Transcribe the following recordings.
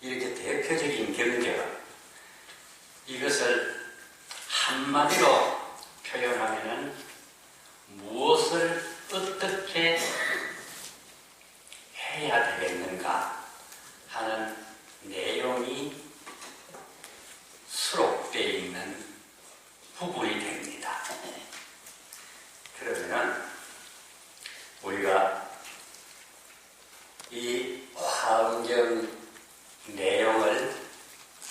이렇게 대표적인 경전, 이것을 한마디로 표현하면은 무엇을 어떻게 해야 되겠는가 하는 내용이 수록되어 있는 부분이 됩니다. 그러면은 우리가 이 화엄경 내용을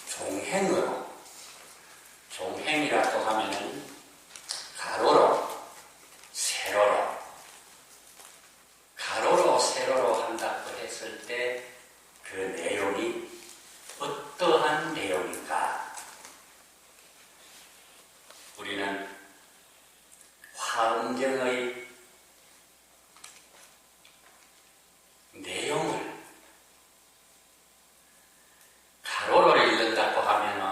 종행으로, 종행이라고 하면은 가로로, 세로로, 가로로, 세로로 한다고 했을 때 그 내용이 어떠한 내용인가? 우리는 화엄경의 내용을 가로로 읽는다고 하면은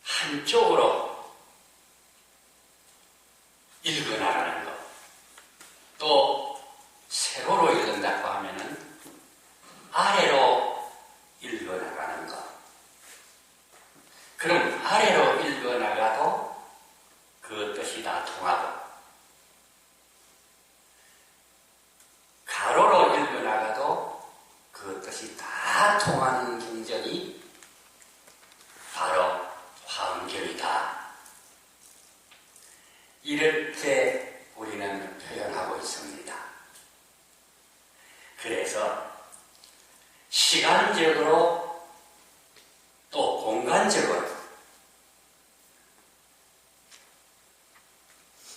한쪽으로 읽어나가는 것, 또 세로로 읽는다고 하면은 아래로 읽어나가는 것. 그럼 아래로 읽어나가도 그 뜻이 다 통하고, 가로로 읽어나가도 그 뜻이 다 통하는 경전이 바로 화엄경이다. 이렇게 우리는 표현하고 있습니다. 그래서 시간적으로 또 공간적으로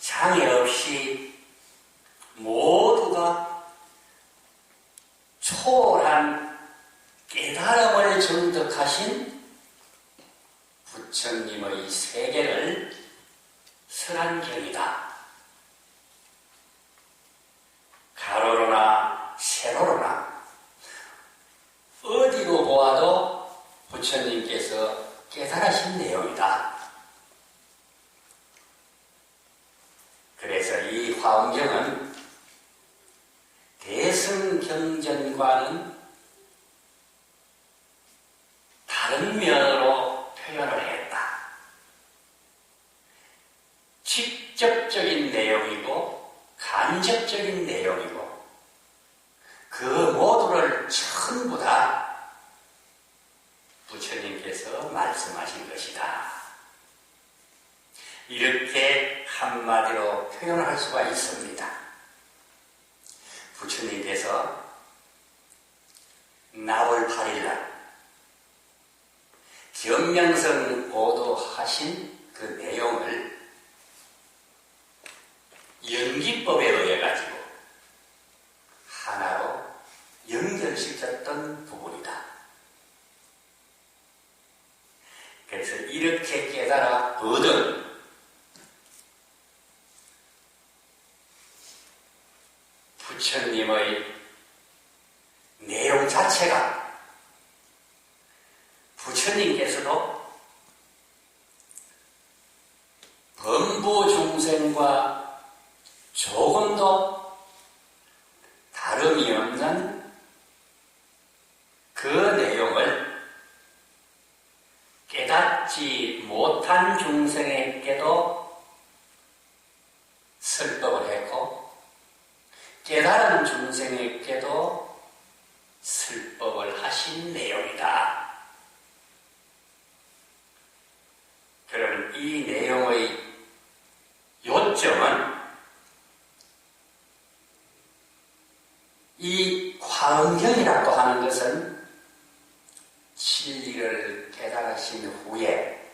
장애 없이 모두가 초월한 깨달음을 정득하신 부처님의 세계를 설한경이다. 가로로나 세로로나 어디로 보아도 부처님께서 깨달으신 내용이다. 그래서 이 화엄경은 대승경전과는 다른 면으로 표현을 했다. 직접적인 내용이고 간접적인 내용이고 그 모두를 전부 다 부처님께서 말씀하신 것이다. 이렇게 한마디로 표현할 수가 있습니다. 부처님께서 나월 8일날 경명성 보도하신 그 내용을 연기법에 의해 가지고 하나로 연결시켰던 부분이다. 그래서 이렇게 깨달아 얻은 부처님의 내용 자체가 부처님께서도 범부 중생과 조금도 다름이 없는 그 내용을 깨닫지 못한 중생에게도 설법을 했고 깨달은 중생에게도 설법을 하신 내용이다. 그럼 이 내용의 요점은 이 화엄경이라고 하는 것은 진리를 깨달으신 후에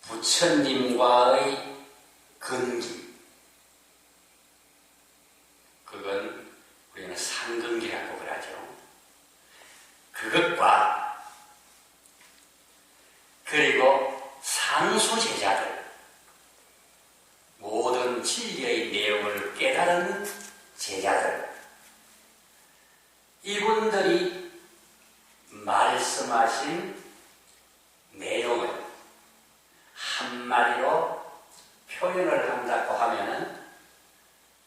부처님과의 근기, 그건 우리는 상근기라고 그러죠. 그것과 그리고 상수 제자들, 모든 진리의 내용을 깨달은 제자들, 이분들이 말씀하신 내용을 한 한마디로 표현을 한다고 하면은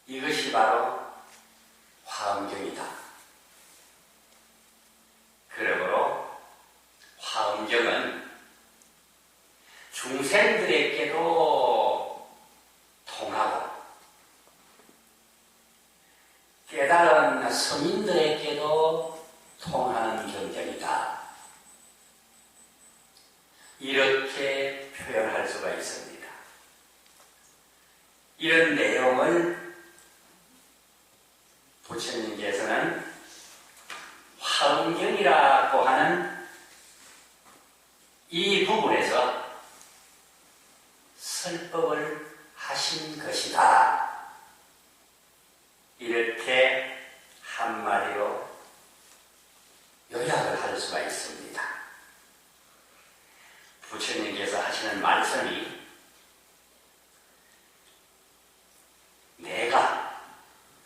이것이 바로 화엄경이다. 그러므로 화엄경은 중생들에게도 통하고 깨달은 성인들에게도 통하는 경전이다. 이렇게 표현할 수가 있습니다. 이런 내용을 부처님께서는 화엄경이라고 하는 이 부분에서 설법을 하신 것이다. 이렇게 한마디로 요약을 할 수가 있습니다. 부처님께서 하시는 말씀이 내가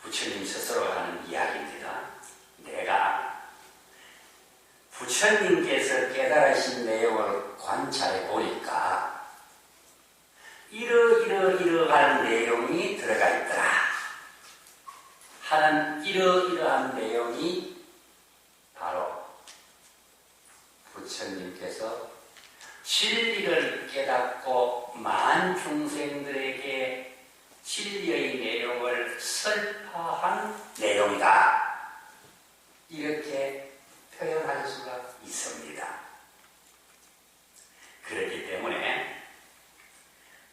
부처님 스스로 하는 이야기입니다. 내가 부처님께서 깨달으신 내용을 관찰해 보니까 이러이러한 내용이 들어가 있더라 하는 이러이러한 내용이 바로 부처님께서 진리를 깨닫고 만중생들에게 진리의 내용을 설파한 내용이다. 이렇게 표현할 수가 있습니다. 그렇기 때문에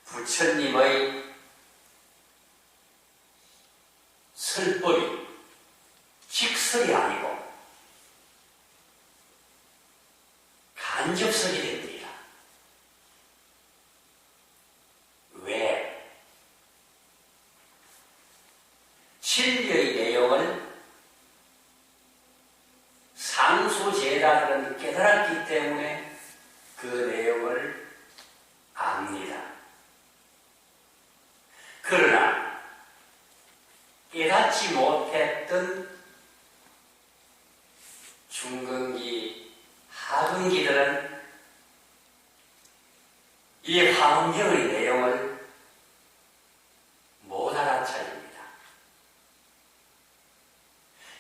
부처님의 설법이 직설이 아니고 간접설이 됩니다. 왜? 진리의 내용을 상수제자들은 깨달았기 때문에 그 내용을 압니다. 그러나 깨닫지 못했던 중근기, 하근기들은 이 화엄경의 내용을 못 알아차립니다.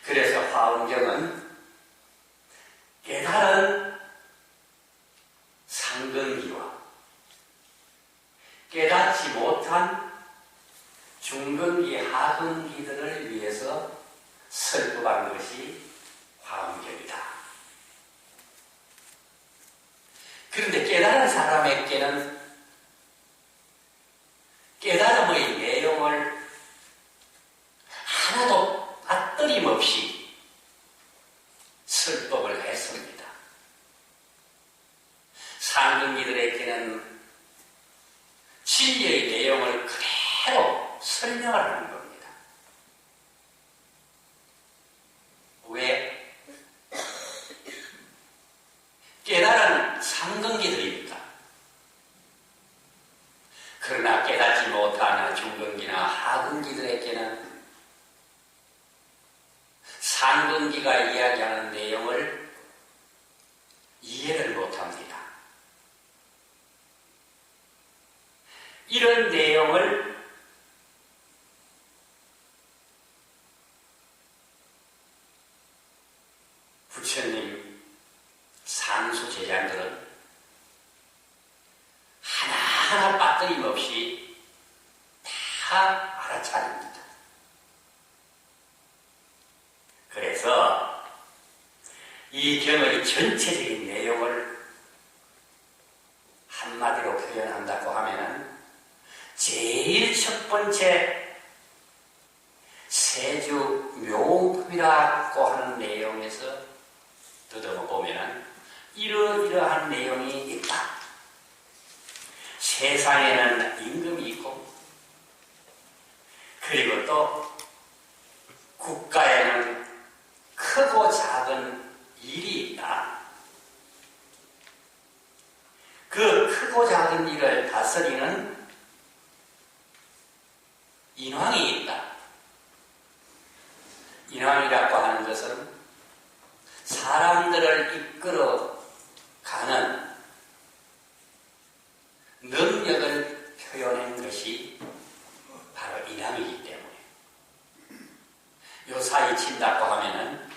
그래서 화엄경은 깨달은 상근기와 깨닫지 못한 중근기, 하근기들을 위해서 설법한 것이 화엄경이다. 그런데 깨달은 사람에게는 깨달음의 내용을 하나도 빠뜨림없이 설법을 했습니다. 상근기들에게는 진리의 내용을 그대로 설명을 하는 겁니다. 왜? 깨달은 상근기들이니까. 그러나 깨닫지 못하는 중근기나 하근기들에게는 상근기가 이야기하는 내용을 이해를 못합니다. 이런 내용을 부처님 상수 제자들은 하나하나 빠뜨림없이 다 알아차립니다. 그래서 이 경의 전체적인 내용을 한마디로 표현한다고 하면은 제일 첫 번째 세주 묘음품이라고 하는 내용에서 뜯어보면 이러이러한 내용이 있다. 세상에는 임금이 있고 그리고 또 국가에는 크고 작은 일이 있다. 그 크고 작은 일을 다스리는 인왕이 있다. 인왕이라고 하는 것은 사람들을 이끌어 가는 능력을 것이 바로 인왕이기 때문에 요 사이 친다고 하면은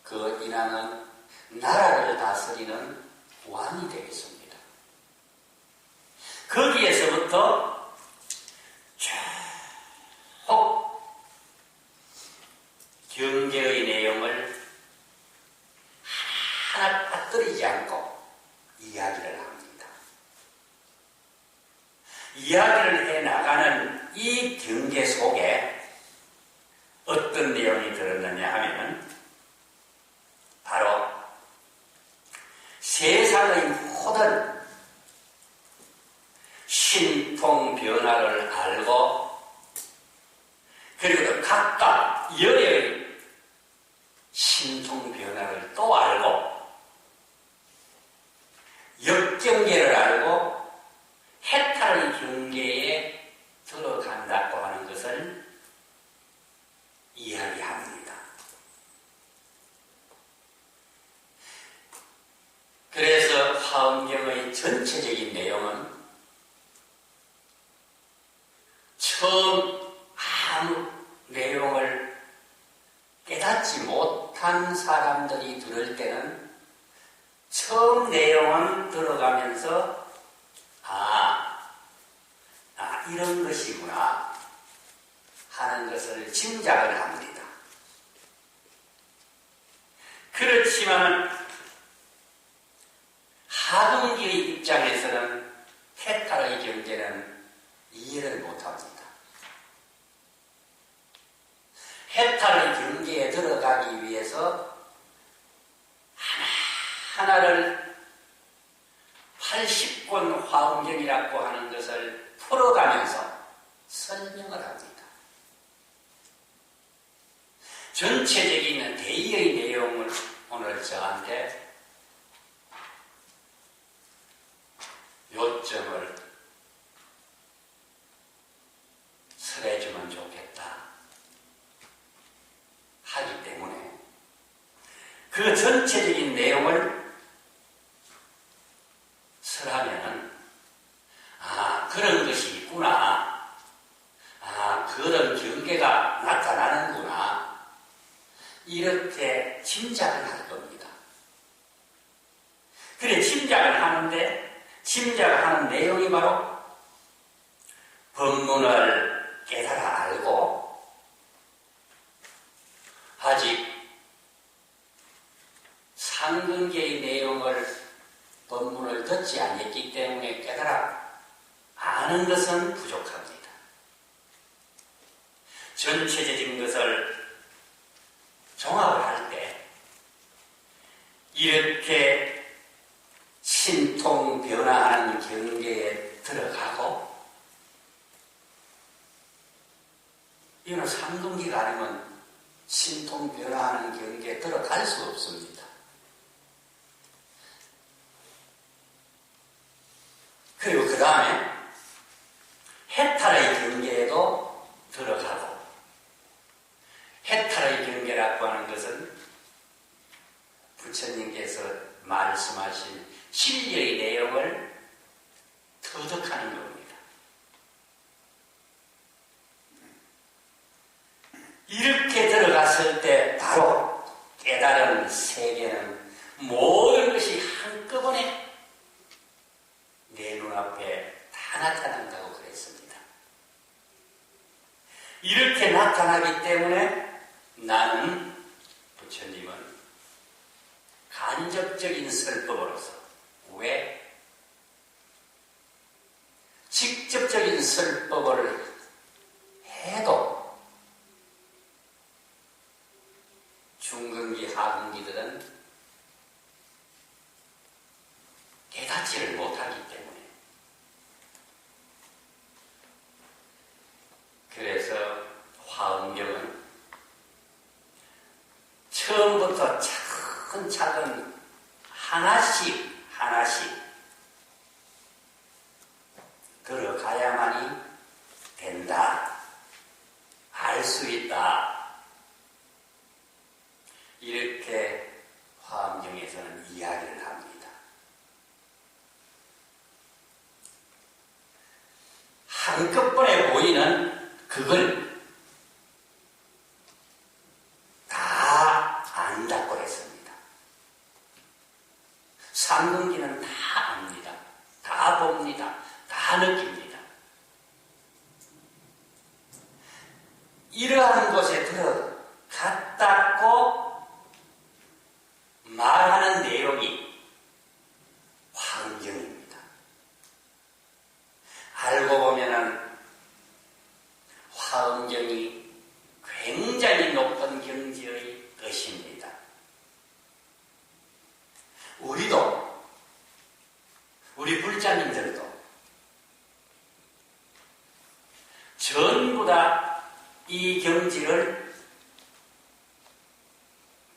그 인왕은 나라를 다스리는 왕이 되겠습니다. 거기에서부터 쭉 경계의 내용을 하나 빠뜨리지 않고 이야기를 합니다. 이야기를 해나가는 이 경계 속에 어떤 내용이 들었느냐 하면은 바로 세상의 모든 신통 변화를 알고 그리고 각각 열의 신통 변화를 또 알고 역경계를 알고 해탈의 경계에 들어간다고 하는 것을 이야기합니다. 그래서 화엄경의 전체적인 내용은 처음 아무 내용을 깨닫지 못한 사람들이 들을 때는 처음 내용은 들어가면서 이런 것이구나 하는 것을 짐작을 합니다. 그렇지만 하동기의 입장에서는 해탈의 경계는 이해를 못합니다. 해탈의 경계에 들어가기 위해서 하나하나를 80권 화엄경이라고 하는 것을 풀어가면서 설명을 합니다. 전체적인 대의의 내용을 오늘 저한테 요점을 설해주면 좋겠다 하기 때문에 그 전체적인 내용을 설하면은 그런 것이 있구나, 그런 경계가 나타나는구나 이렇게 짐작을 할 겁니다. 그래 짐작을 하는데 짐작을 하는 내용이 바로 법문을 깨달아 알고 아직 상근계의 내용을 법문을 듣지 않았기 때문에 깨달아 아는 것은 부족합니다. 전체적인 것을 종합을 할 때 이렇게 신통 변화하는 경계에 들어가고 이거는 상근기가 아니면 신통 변화하는 경계에 들어갈 수 없습니다. 그리고 그 다음에 해탈의 경계에도 들어가고 해탈의 경계라고 하는 것은 부처님께서 말씀하신 진리의 내용을 터득하는 겁니다. 이렇게 들어갔을 때 바로 깨달은 세계는 모든 것이 한꺼번에 내 눈앞에 다 나타난다고 그랬습니다. 이렇게 나타나기 때문에 나는 부처님은 간접적인 설법으로서 왜 직접적인 설법을 해도 중근기 하근기들은 깨닫지를 못하기 때문에 그래서 화엄경은 처음부터 차근차근 하나씩 들어가야만이 된다. 알 수 있다. 이렇게 화엄경에서는 이야기를 합니다. 한꺼번에 보이는 그걸 다 안다고 했습니다. 삼근기는 다 압니다. 다 봅니다. 다 느낍니다. 이러한 곳에 들어갔다고 말하는 내용이 화엄경입니다. 알고 보면은 화엄경이 굉장히 높은 경지의 뜻입니다. 우리 불자님들도 전부 다 이 경지를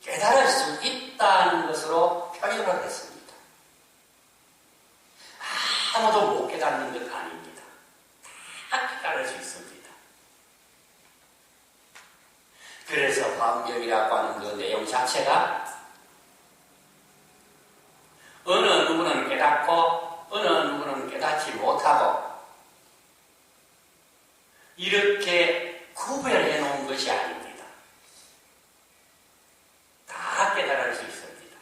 깨달을 수 있다는 것으로 표현을 했습니다. 아무도 못 깨닫는 것 아닙니다. 다 깨달을 수 있습니다. 그래서 화엄경이라고 하는 그 내용 자체가 어느 누구는 깨닫고 어느 누구는 깨닫지 못하고 이렇게 구별해 놓은 것이 아닙니다. 다 깨달을 수 있습니다.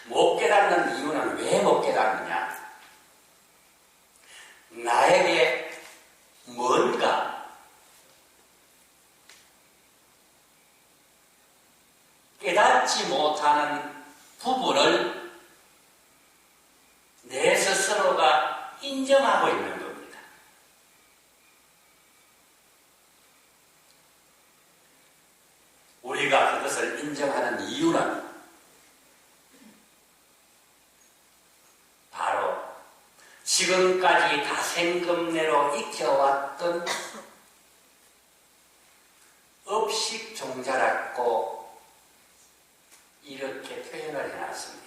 못 깨닫는 이유는 왜 못 깨닫느냐? 나에게 뭔가 깨닫지 못하는 부분을 내 스스로가 인정하고 있는 겁니다. 우리가 그것을 인정하는 이유는 바로 지금까지 다생금내로 익혀왔던 업식종자라고 이렇게 표현을 해놨습니다.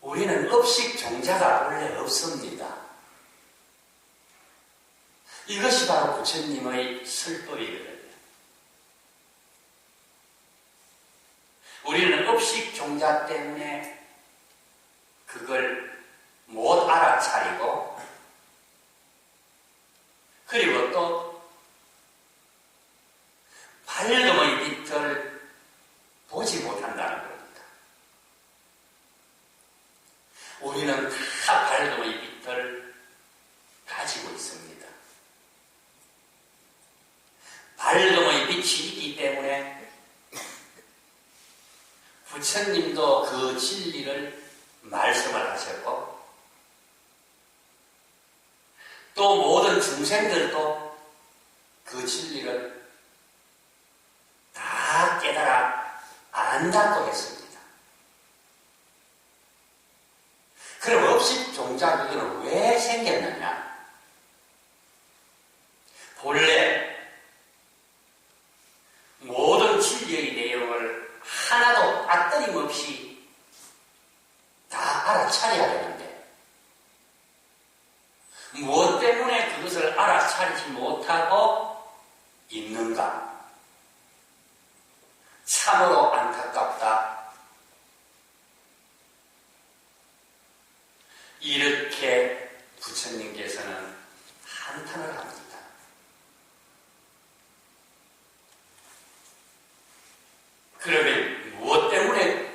우리는 업식종자가 원래 없습니다. 이것이 바로 부처님의 설법이거든요. 우리는 업식종자 때문에 그걸 못 알아차리고 그리고 또 밝음의 빛을 보지 못한다는 겁니다. 우리는 다 밝음의 빛을 가지고 있습니다. 밝음의 빛이 있기 때문에 부처님도 그 진리를 말씀을 하셨고 또 모든 중생들도 그 진리를 다 깨달아 안다고 했습니다. 그럼 업식종자 그거는 왜 생겼느냐? 본래 모든 진리의 내용을 하나도 빠뜨림없이 다 알아차려야 되는데 무엇 때문에 그것을 알아차리지 못하고 있는가? 참으로 안타깝다. 이렇게 부처님께서는 한탄을 합니다. 그러면 무엇 때문에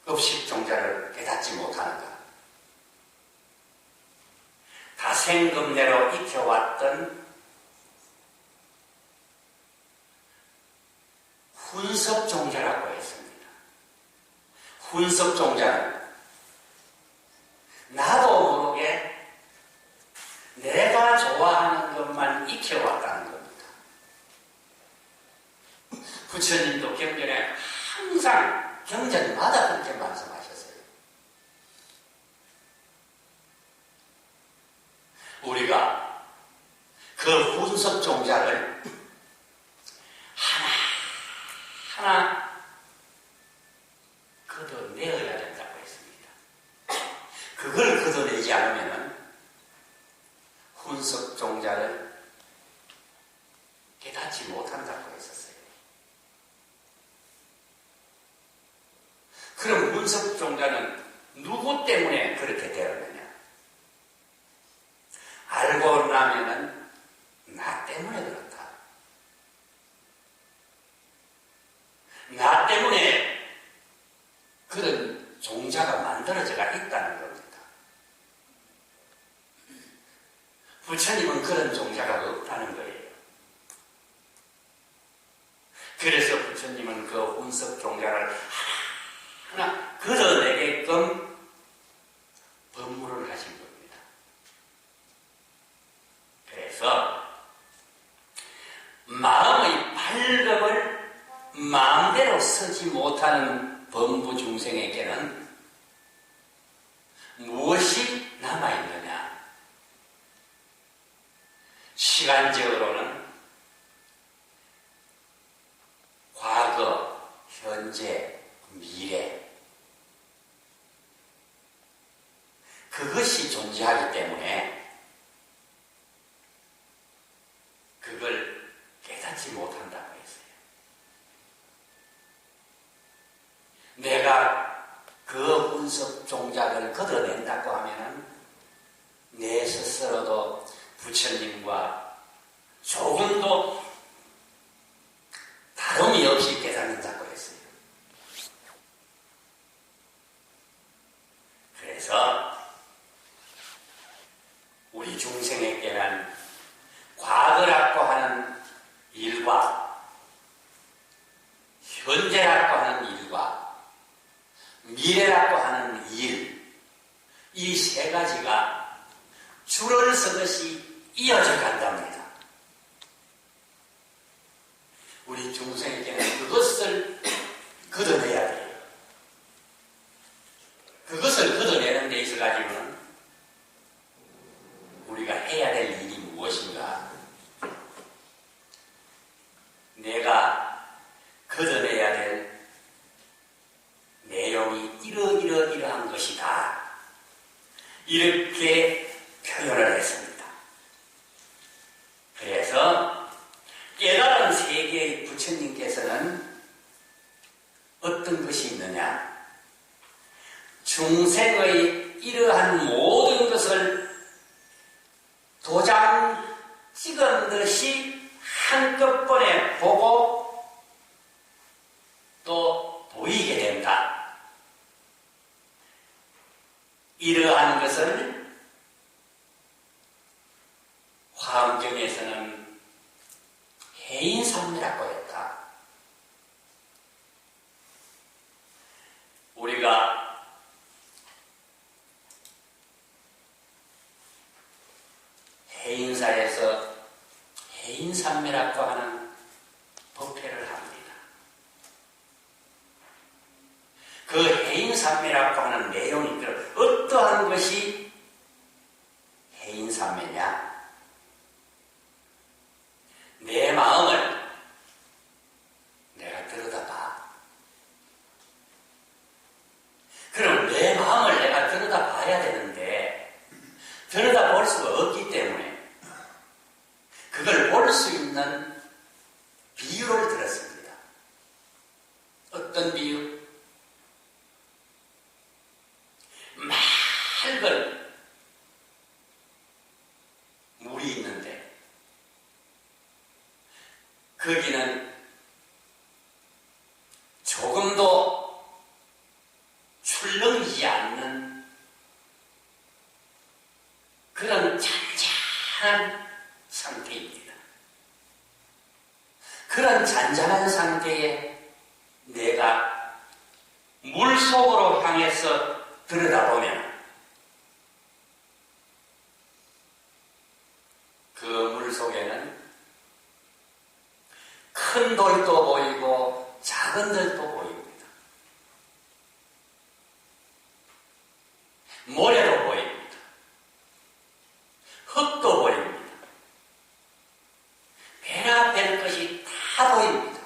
업식종자를 깨닫지 못하는가? 다생금내로 익혀왔던 훈섭종자라고 했습니다. 훈섭종자는 나도 모르게 내가 좋아하는 것만 익혀왔다는 겁니다. 부처님도 경전에 항상 경전마다 그렇게 말씀하셨어요. 우리가 그 훈섭종자를 하나하나 걷어내어야 된다고 했습니다. 그걸 걷어내지 않으면 훈섭종자를 깨닫지 못한다고 했었어요. 그럼 훈섭종자는 누구 때문에 그렇게 되었느냐? 부처님은 그런 종자가 없다는 거예요. 그래서 부처님은 그 운석 종자를 하나하나 걷어내게끔 법무를 하신 겁니다. 그래서 마음의 발급을 마음대로 쓰지 못하는 범부 중생에게는 무엇이 남아있느냐? 시간적으로는 과거, 현재, 미래 그것이 존재하기 때문에 그걸 깨닫지 못한다고 했어요. 내가 그 운석 종작을 걷어낸다고 하면은 내 스스로도 부처님과 조금도 다름이 없이 깨닫는다고 했어요. 그래서 우리 중생에게는 과거라고 하는 일과 현재라고 하는 일과 미래라고 하는 일, 이 세 가지가 줄을 서듯이 이어져 간답니다. 우리 중생에게는 그것을 걷어내야 돼요. 그것을 걷어내는 데 있어 가지고는 우리가 해야 될 일이 무엇인가? 내가 걷어내야 될 내용이 이러한 것이다. 이렇게 표현을 했습니다. 그래서 깨달은 세계의 부처님께서는 어떤 것이 있느냐? 중생의 이러한 모든 것을 도장 찍은 듯이 한꺼번에 보고 또 보이게 된다. 이러한 것을 화엄경에서는 해인삼이라고 했다. 우리가 해인사에서 해인삼매라고 하는 법회를 합니다. 그 해인삼매라고 하는 내용이 어떠한 것이 해인삼매냐? 내 마음을 내가 들여다봐. 그럼 내 마음을 내가 들여다봐야 되는데 들여다볼 수가 없기 때문에 그걸 볼 수 있는 비유를 들었습니다. 어떤 비유? 맑은 물이 있는데 거기는 조금도 출렁이지 않는 그런 잔잔한 상태입니다. 그런 잔잔한 상태에 내가 물속으로 향해서 들여다보면 그 물속에는 큰 돌도 보이고 작은 돌도 보입니다. 모래도 보입니다. 흙도 보입니다. 변화될 것이 다 보입니다.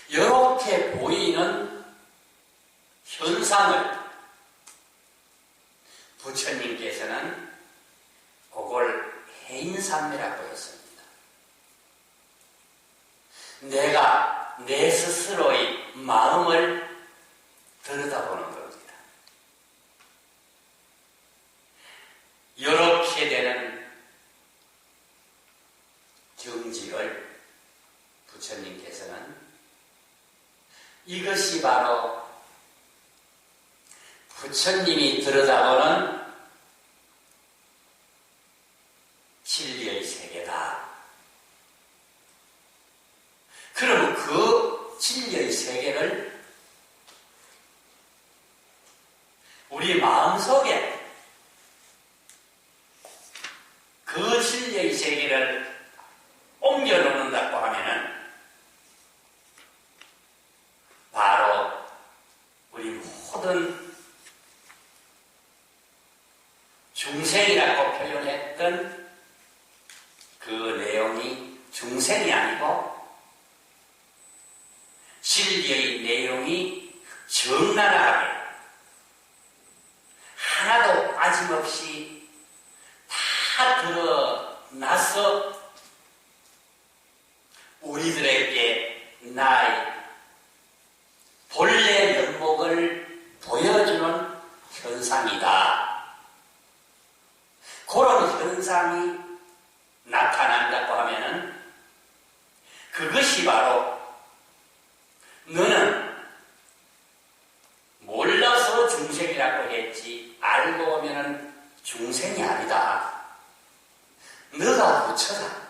이렇게 보이는 현상을 부처님께서는 그걸 해인삼매라고 했습니다. 내가 내 스스로의 마음을 들여다보는 겁니다. 이렇게 되는 경지를 부처님께서는 이것이 바로 부처님이 들여다보는 우리 마음속에 그 진리의 세계를 옮겨놓는다고 하면은 바로 우리 모든 중생이라고 표현했던 그 내용이 중생이 아니고 진리의 내용이 적나라하게 하나도 빠짐없이 다 드러나서 우리들에게 나의 본래 면목을 보여주는 현상이다. 그런 현상이 나타난다고 하면은 그것이 바로 너는 몰라서 중생이라고 했지 알고 보면은 중생이 아니다. 너가 부처다.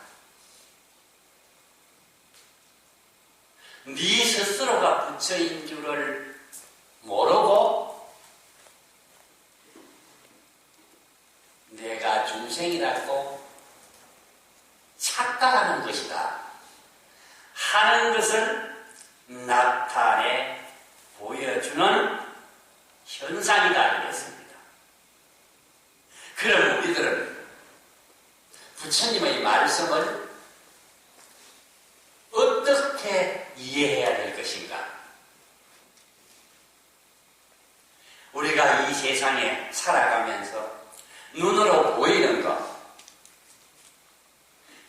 네 스스로가 부처인 줄을 모르고 내가 중생이라고 착각하는 것이다 하는 것을 나타내 보여주는 현상이다 이랬습니다. 그럼 우리들은 부처님의 말씀을 어떻게 이해해야 될 것인가? 우리가 이 세상에 살아가면서 눈으로 보이는 것,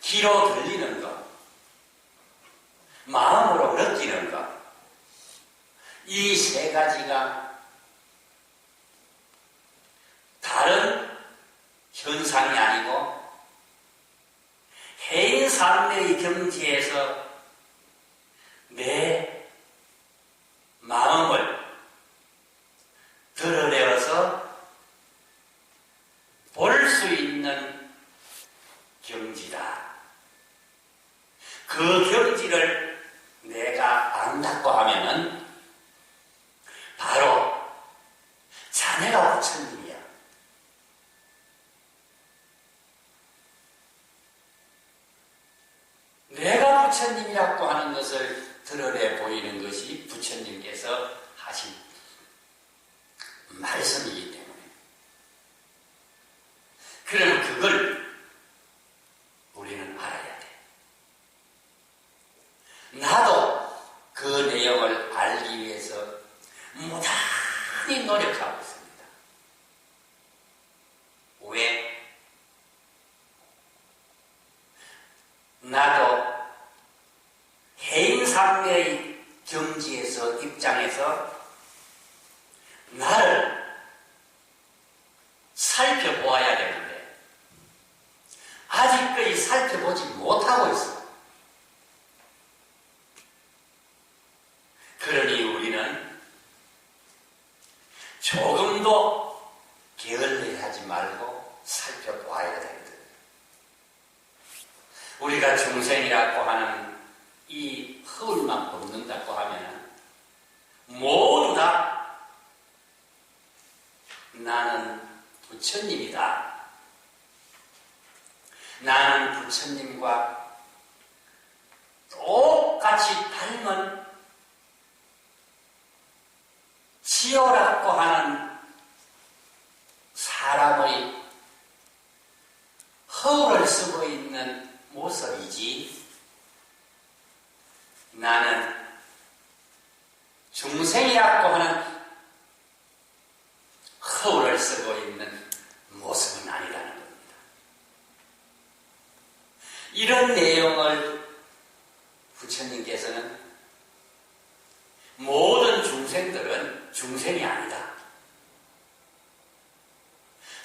귀로 들리는 것, 마음으로 느끼는 것, 이 세 가지가 다른 현상이 아니고 해인삼매의 경지에서 내 마음을 드러내어서 볼 수 있는 경지다. 그 경지를 내가 안다고 하면은 바로 자네가 부처님이야. 내가 부처님이라고 하는 것을 드러내 보이는 것이 부처님께서 하신 말씀이기 때문에 그럼 그걸 우리는 알아야 돼. 나도 그 내용을 알기 위해서 무단히 노력하고 있습니다. 왜? 나도 해인삼매의 경지에서 입장에서 나를 살펴보아야 되는데 아직까지 살펴보지 못하고 있어. 그러니 우리는 조금도 게을리하지 말고 살펴보아야 되거든. 우리가 중생이라고 하는 이 허울만 벗는다고 하면 모두 다 나는 부처님이다. 나는 부처님과 똑같이 닮은 지효라고 하는 사람의 허울을 쓰고 있는 모습이지 나는 중생이라고 하는 허울을 쓰고 있는 모습은 아니라는 겁니다. 이런 내용을 부처님께서는 모든 중생들은 중생이 아니다.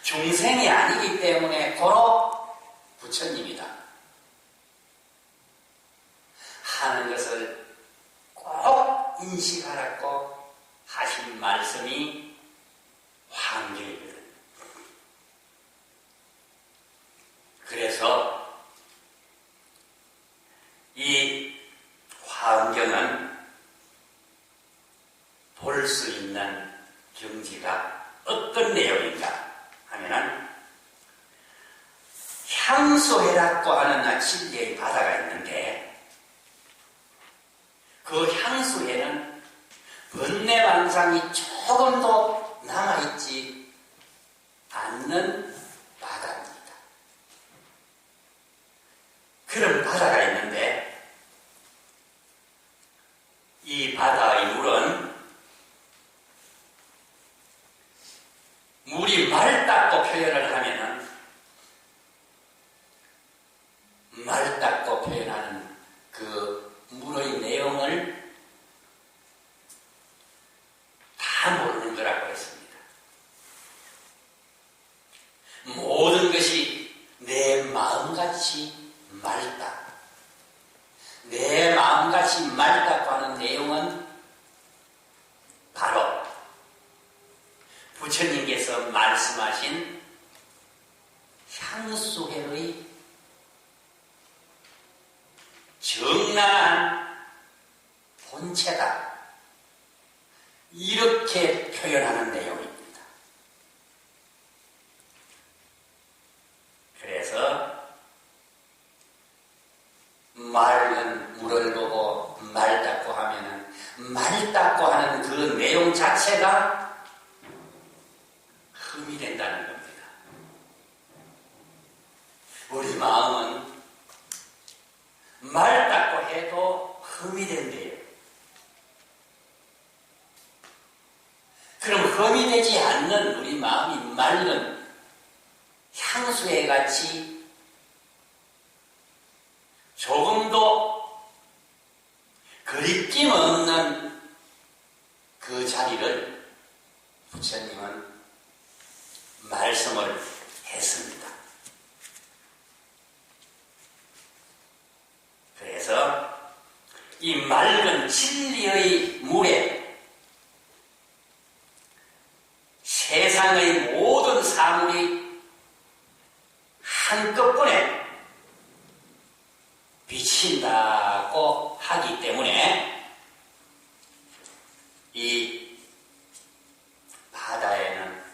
중생이 아니기 때문에 고로 부처님이다 하는 것을 꼭 인식하라고 하신 말씀이 화엄경이거든. 그래서 이 화엄경은 볼 수 있는 경지가 어떤 어떤 내용인가 하면은 향수해라고 하는 진리의 바다가 있는데 그 향수에는 번뇌망상이 조금도 남아있지 않는 바다입니다. 그런 바다가 있는데 이 바다의 물은 물이 맑다고 표현을 하면은 맑다고 표현하는 그 물의 내용을 다 모르는 거라고 했습니다. 모든 것이 내 마음같이 맑다. 내 마음같이 맑다고 하는 내용은 바로 부처님께서 말씀하신 향수회의 정나한 본체다. 이렇게 표현하는 내용입니다. 그래서 맑은 물을 보고 맑다고 하면은 맑다고 하는 그 내용 자체가 흠이 된다는 겁니다. 우리 마음은 맑다고 해도 흠이 된대요. 그럼 흠이 되지 않는 우리 마음이 맑은 향수에 같이 조금도 그립낌 없는 그 자리를 부처님은 말씀을 했습니다. 그래서 이 맑은 진리의 물에 세상의 모든 사물이 한꺼번에 비친다고 하기 때문에 이 바다에는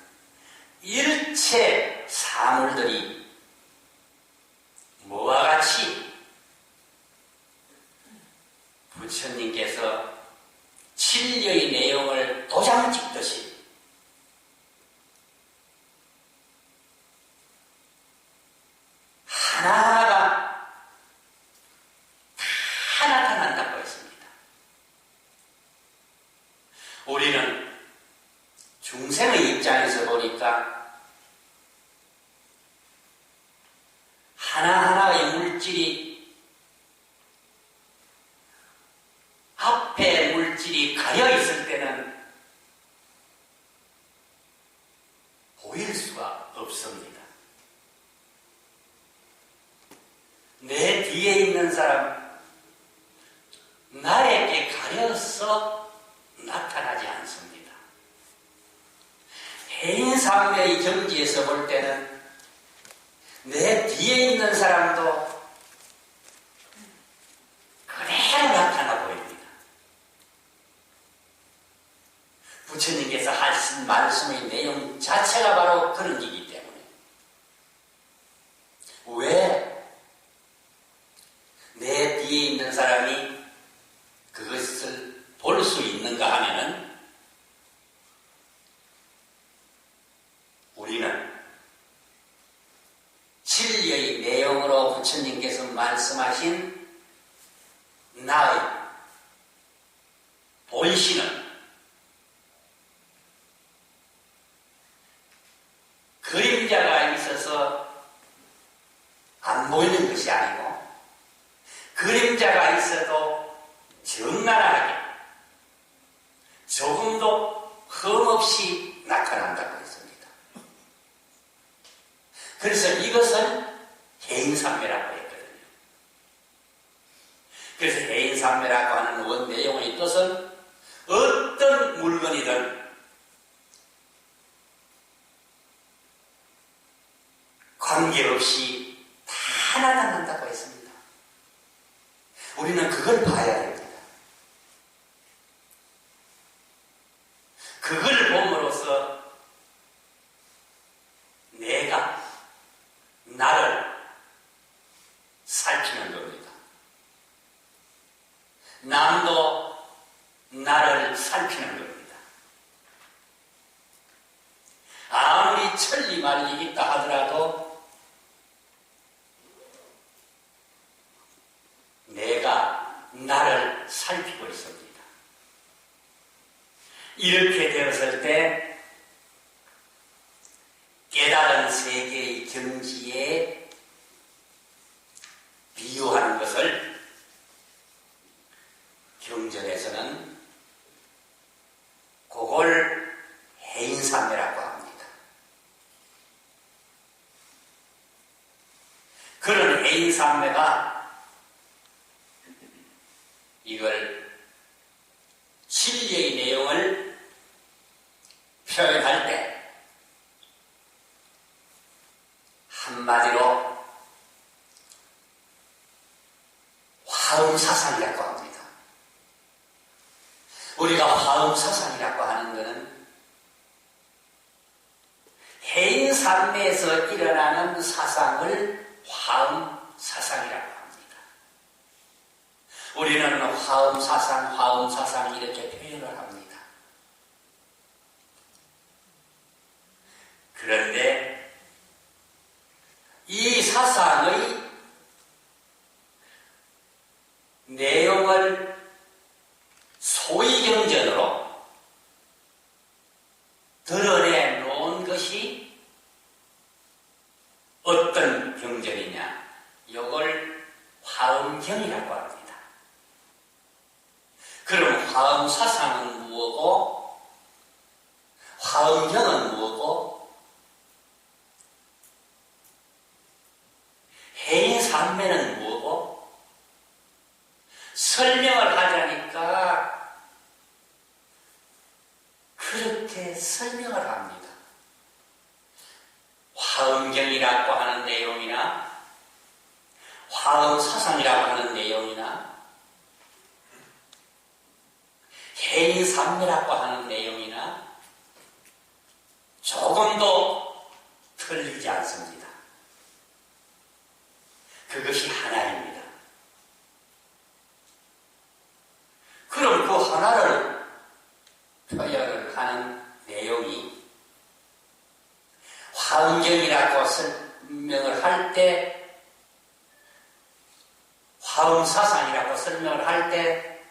일체 사물들이 뭐와 같이 부처님께서 진리의 내용을 도장 찍듯이 하나하나가 다 나타난다고 했습니다. 우리는 중생의 입장에서 보니까 하나하나의 물질이 앞에 물질이 가려 있을 때는 보일 수가 없습니다. 내 뒤에 있는 사람, 나에게 가려서 나타나지 않습니다. 해인삼매의 경지에서 볼 때는 내 뒤에 있는 사람도 그대로 나타나 보입니다. 부처님께서 하신 말씀의 내용 자체가 바로 그런 거기 때문에 왜 내 뒤에 있는 사람이 그것을 볼 수 있는가 하면은 우리는 진리의 내용으로 부처님께서 말씀하신 나의 본신은 그림자가 있어서 안 보이는 것이 아니고 그림자가 있어도 적나라하게 조금도 흠없이 나타난다고 했습니다. 그래서 이것은 해인삼매라고 했거든요. 그래서 해인삼매라고 하는 원 내용의 뜻은 어떤 물건이든 관계없이 다 나타난다고 했습니다. 우리는 그걸 봐야 됩니다. 그걸 봄으로써 아무리 천리만이 있다 하더라도 내가 나를 살피고 있습니다. 이렇게 되었을 때 깨달은 세계의 경지에 비유하는 것을 경전에서는 그걸 해인삼매라고 합니다. 그런 해인삼매가 이걸 진리의 내용을 표현할 때 한마디로 화엄사상이라고 합니다. 우리가 화엄사상이라고 하는 것은 해인삼매에서 일어나는 사상을 화엄사상이라고 합니다. 우리는 화엄사상, 화엄사상 이렇게 표현을 합니다. 그런데 이 사상의 내용을 소위경전으로 드러내 놓은 것이 어떤 경전이냐? 이걸 화엄경이라고 합니다. 그럼 화엄사상은 무엇고 화엄경은 무엇고 해인삼매는 무엇고 설명을 하자니까 그렇게 설명을 합니다. 화엄경이라고 하는 내용이나 화엄사상이라고 하는 내용이나 해인삼매라고 하는 내용이나 조금도 틀리지 않습니다. 그것이 하나입니다. 그럼 그 하나를 표현을 하는 내용이 화엄경이라고 설명을 할 때, 화엄사상이라고 설명을 할 때,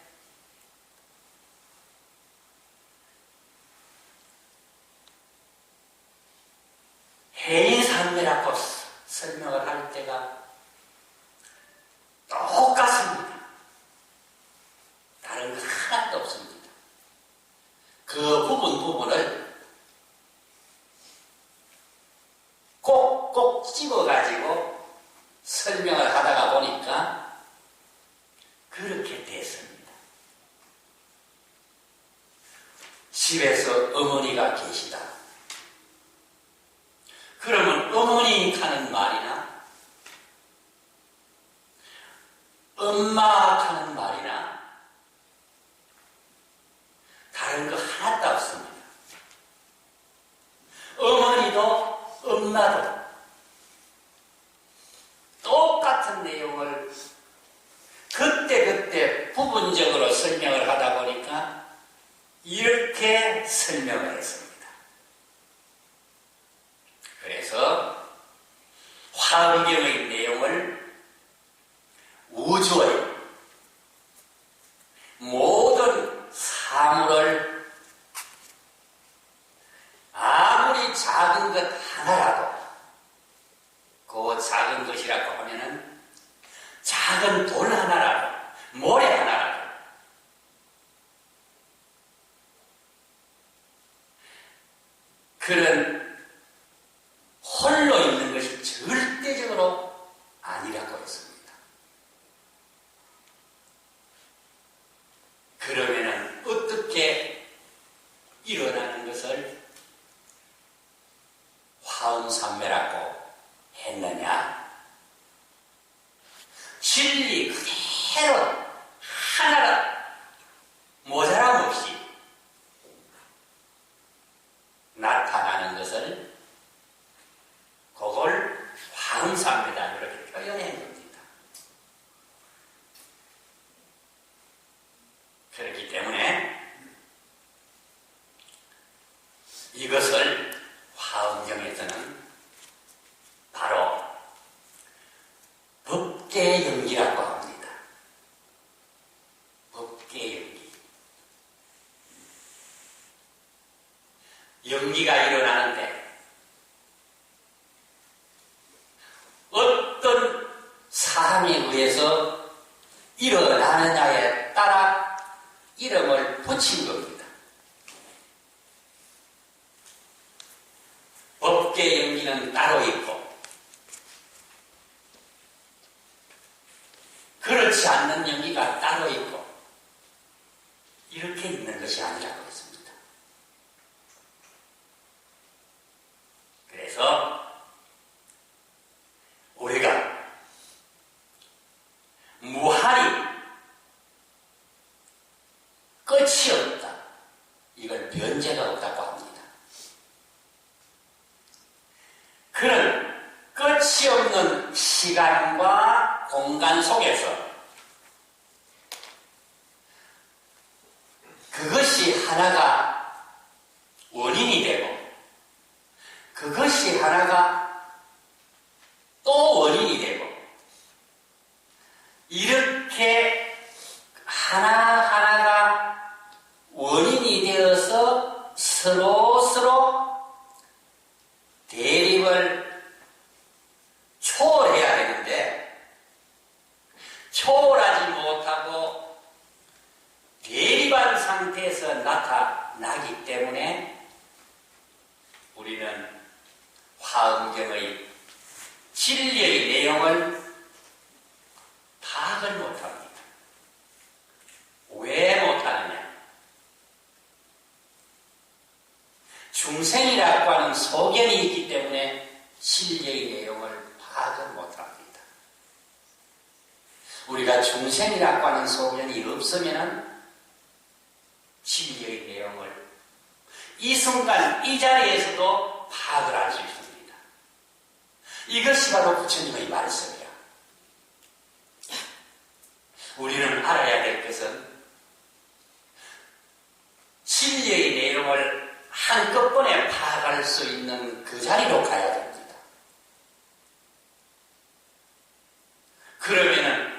해인삼매라고 설명을 할 때가 똑같습니다. 다른 거 하나도 없습니다. 그 부분을 꼭꼭 집어가지고 설명을 하다가 보니까 그렇게 됐습니다. 집에서 어머니가 계시다. 그러면 어머니 하는 말이나 엄마 하는 말이나 다른 거 하나도 없습니다. 어머니도 엄마도 똑같은 내용을 그때 부분적으로 설명을 하다 보니까 이렇게 설명을 했습니다. 그래서 화엄경의 내용을 우주의 모든 사물을 아무리 작은 것 하나라도 그 작은 것이라고 하면은 작은 돌 하나라도 모래 하나라도 그런 홀로 있는 것이 절대적으로 아니라고 했습니다. 그러면은 어떻게 일어나는 것을 화엄삼매라고 했느냐? 진리 그대로 하나라 모자람 없이 나타나는 것을 그걸 화엄삼매다 이렇게 표현해 겁니다. 그렇기 때문에 이것을 화엄경에서 연기라고 합니다. 법계 연기. 연기가 일어나는데 어떤 사람에 의해서 일어나느냐에 따라 이름을 붙인 겁니다. 법계 연기는 따로 있고 그렇지 않는 연기가 따로 있고 이렇게 있는 것이 아니라고 했습니다. 그래서 우리가 무한히 끝이 없다. 이걸 변제가 없다고 합니다. 그런 끝이 없는 시간과 공간 속에서 그것이 하나가 원인이 되고 그것이 하나가 또 원인이 되고 이렇게 하나하나가 원인이 되어서 서로 대립을 초월해야 되는데 초월하지 못하고 대립한 상태에서 나타나기 때문에 우리는 화엄경의 진리의 내용을 파악을 못합니다. 왜 못하느냐? 중생이라고 하는 소견이 있기 때문에 진리의 내용을 파악을 못합니다. 우리가 중생이라고 하는 소견이 없으면 진리의 내용을 이 순간 이 자리에서도 파악을 할 수 있습니다. 이것이 바로 부처님의 말씀이야. 우리는 알아야 될 것은 진리의 내용을 한꺼번에 파악할 수 있는 그 자리로 가야 됩니다. 그러면은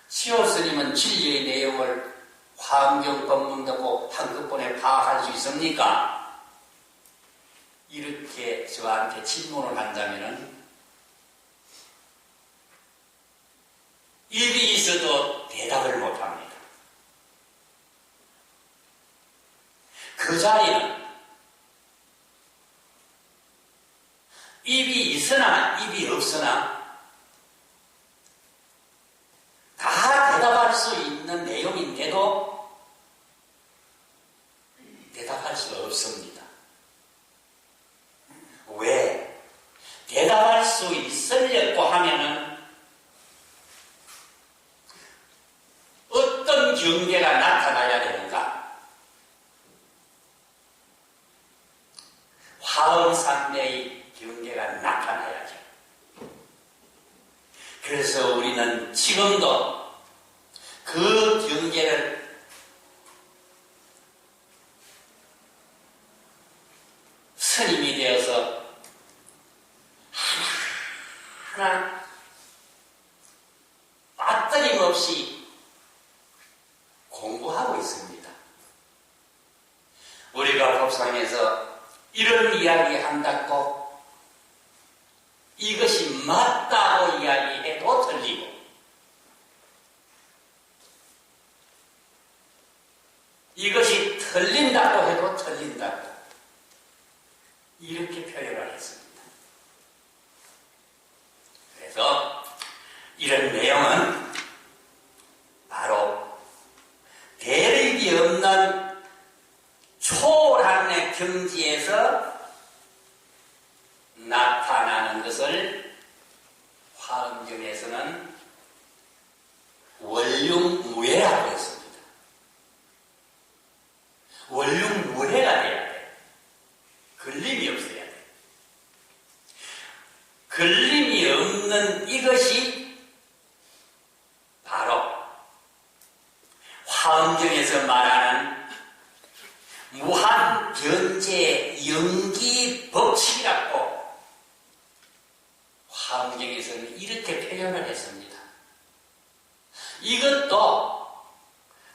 시호 스님은 진리의 내용을 화엄경 법문 듣고 한꺼번에 파악할 수 있습니까? 이렇게 저한테 질문을 한다면은 입이 있어도 대답을 못합니다. 그 자리는 입이 있으나 입이 없으나 다 대답할 수 있는 내용인데도 대답할 수 없습니다. 왜? 대답할 수 있으려고 하면은 어떤 경계가 나타나야 되는가? 화엄삼매의 경계가 나타나야죠. 그래서 우리는 지금도 그 경계를 스님이 되어서 하나하나 빠뜨림없이 공부하고 있습니다. 우리가 법상에서 이런 이야기 한다고 이것이 맞다고 이야기해도 틀리고 이것이 틀린다고 해도 틀린다고 이렇게 표현을 했습니다. 그래서 이런 내용은 바로 대립이 없는 초월함의 경지에서 나타나는 것을 화엄경에서는 원륜무해라고 했습니다. 원륜무해가 돼야 돼. 걸림이 없어야 돼. 걸림이 없는 이것이 바로 화엄경에서 말하는 무한변제 영기 법칙이라고 화엄경에서는 이렇게 표현을 했습니다. 이것도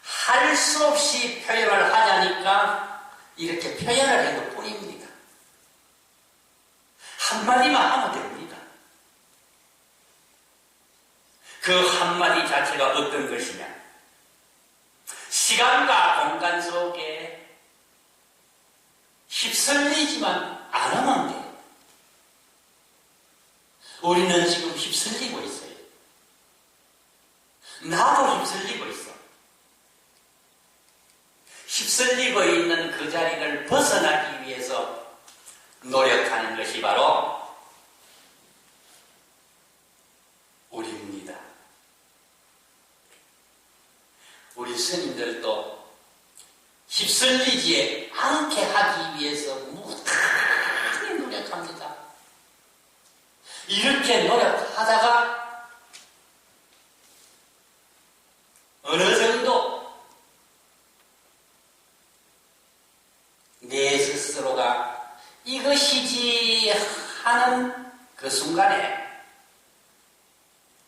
할 수 없이 표현을 하자니까 이렇게 표현을 한 것 뿐입니다. 한마디만 하면 됩니다. 그 한마디 자체가 어떤 것이냐? 시간과 공간 속에 휩쓸리지만 않으면 돼요. 우리는 지금 휩쓸리고 있어요. 나도 휩쓸리고 있어. 휩쓸리고 있는 그 자리를 벗어나기 위해서 노력하는 것이 바로 우리입니다. 우리 스님들도 휩쓸리지 않게 하기 위해서 무한히 노력합니다. 이렇게 노력하다가 어느 정도 내 스스로가 이것이지 하는 그 순간에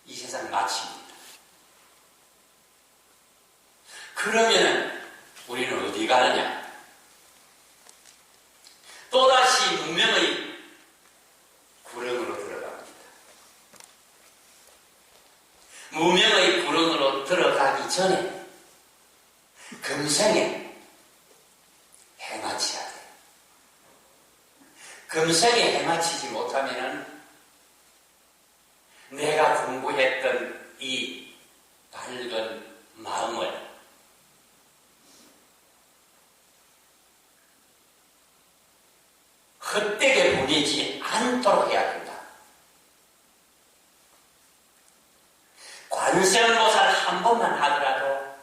이 세상 마칩니다. 그러면 우리는 어디 가느냐? 또다시 문명의 구렁으로 들어갑니다. 무명의 구렁으로 들어가기 전에 금생에 행하쳐야 돼요. 금생에 행하치지 못하면은 내가 공부했던 이 밝은 마음을 헛되게 보내지 않도록 해야 된다. 관세음보살 한 번만 하더라도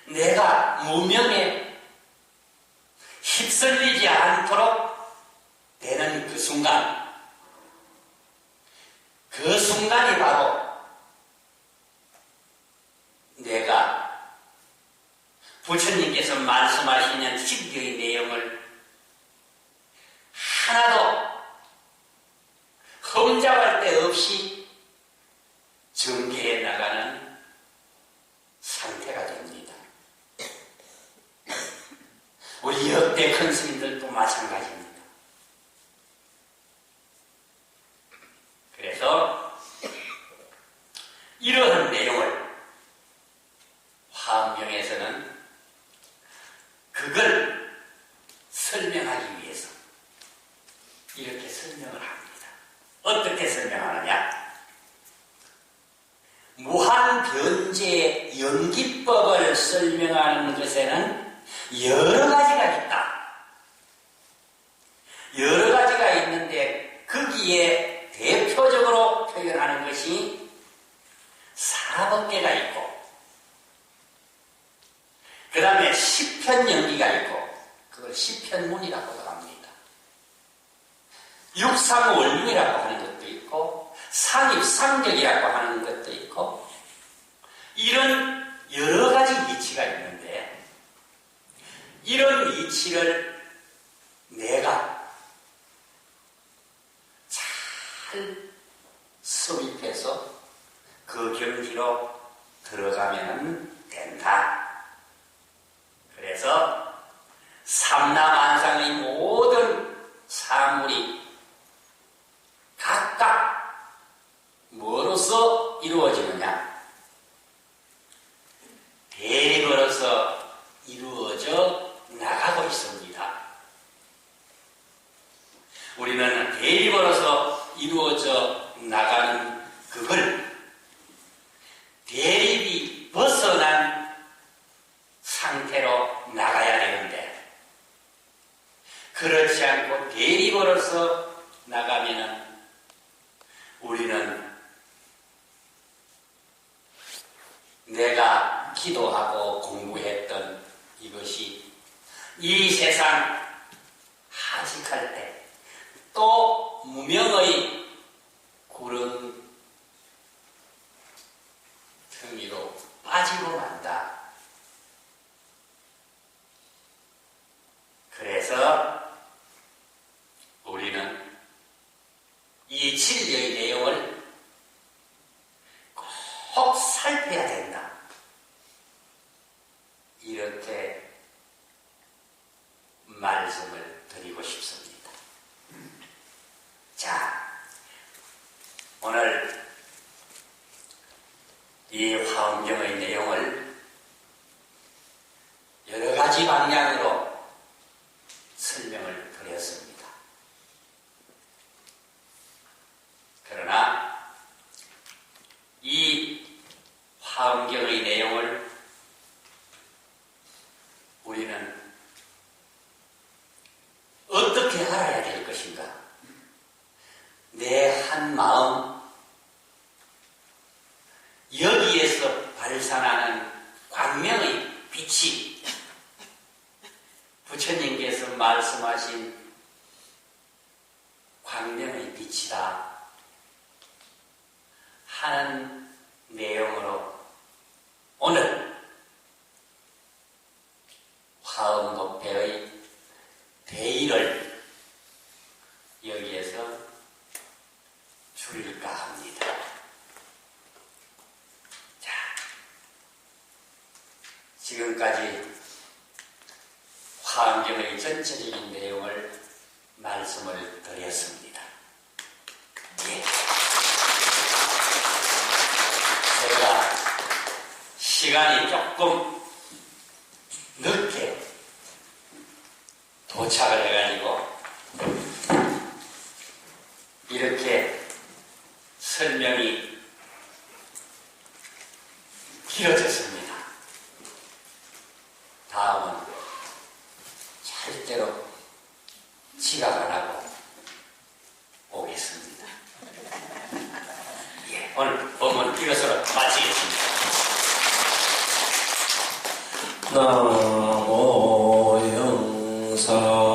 내가 무명에 휩쓸리지 않도록 되는 그 순간이 바로 내가 부처님께서 말씀하시는 진리의 내용을 하나도 흠잡을 데 없이 전개해 나가는 상태가 됩니다. 우리 역대 큰 스님들도 마찬가지입니다. 그래서 이러한 내용을 화엄경에서는 그걸 설명하기 위해서 이렇게 설명을 합니다. 어떻게 설명하느냐? 무한변제 연기법을 설명하는 것에는 여러 가지가 있다. 여러 가지가 있는데 거기에 대표적으로 표현하는 것이 사법계가 있고 그 다음에 시편연기가 있고 그걸 시편문이라고도 합니다. 육상원륜이라고 하는 것도 있고 상입상격이라고 하는 것도 있고 이런 여러 가지 이치가 있는데 이런 이치를 내가 잘 섭입해서 그 경지로 들어가면 된다. 그래서 삼라만상의 모든 사물이 각각 뭐로서 이루어지느냐? 대립으로서 이루어져 나가고 있습니다. 우리는 대립으로서 이루어져 나가는 그걸 대립이 벗어난 상태로 나가야 되는데 그렇지 않고 대립으로서 나가면은 우리는 내가 기도하고 공부했던 이것이 이 세상 하직할 때 또 무명의 구름 틈이로 빠지고 만다. 그래서 우리는 이 진리의 내용을 드리고 싶습니다. 자, 오늘 이 화엄경의 내용을 여러 가지 방향으로 설명을 드렸습니다. 그러나 이 화엄경의 내용을 우리는 어떻게 알아야 될 것인가? 내 한 마음, 여기에서 발산하는 광명의 빛이 부처님께서 말씀하신 광명의 빛이다 하는 내용으로 오늘 화엄법회의 대의를 여기에서 줄일까 합니다. 자, 지금까지 화엄경의 전체적인 내용을 말씀을 드렸습니다. 예. 제가 시간이 조금 늦게 도착을 해가지고 이렇게 설명이 길어졌습니다. 다음은 절대로 지각 안 하고 오겠습니다. 예, 오늘 법문 이것으로 마치겠습니다. 나모 영사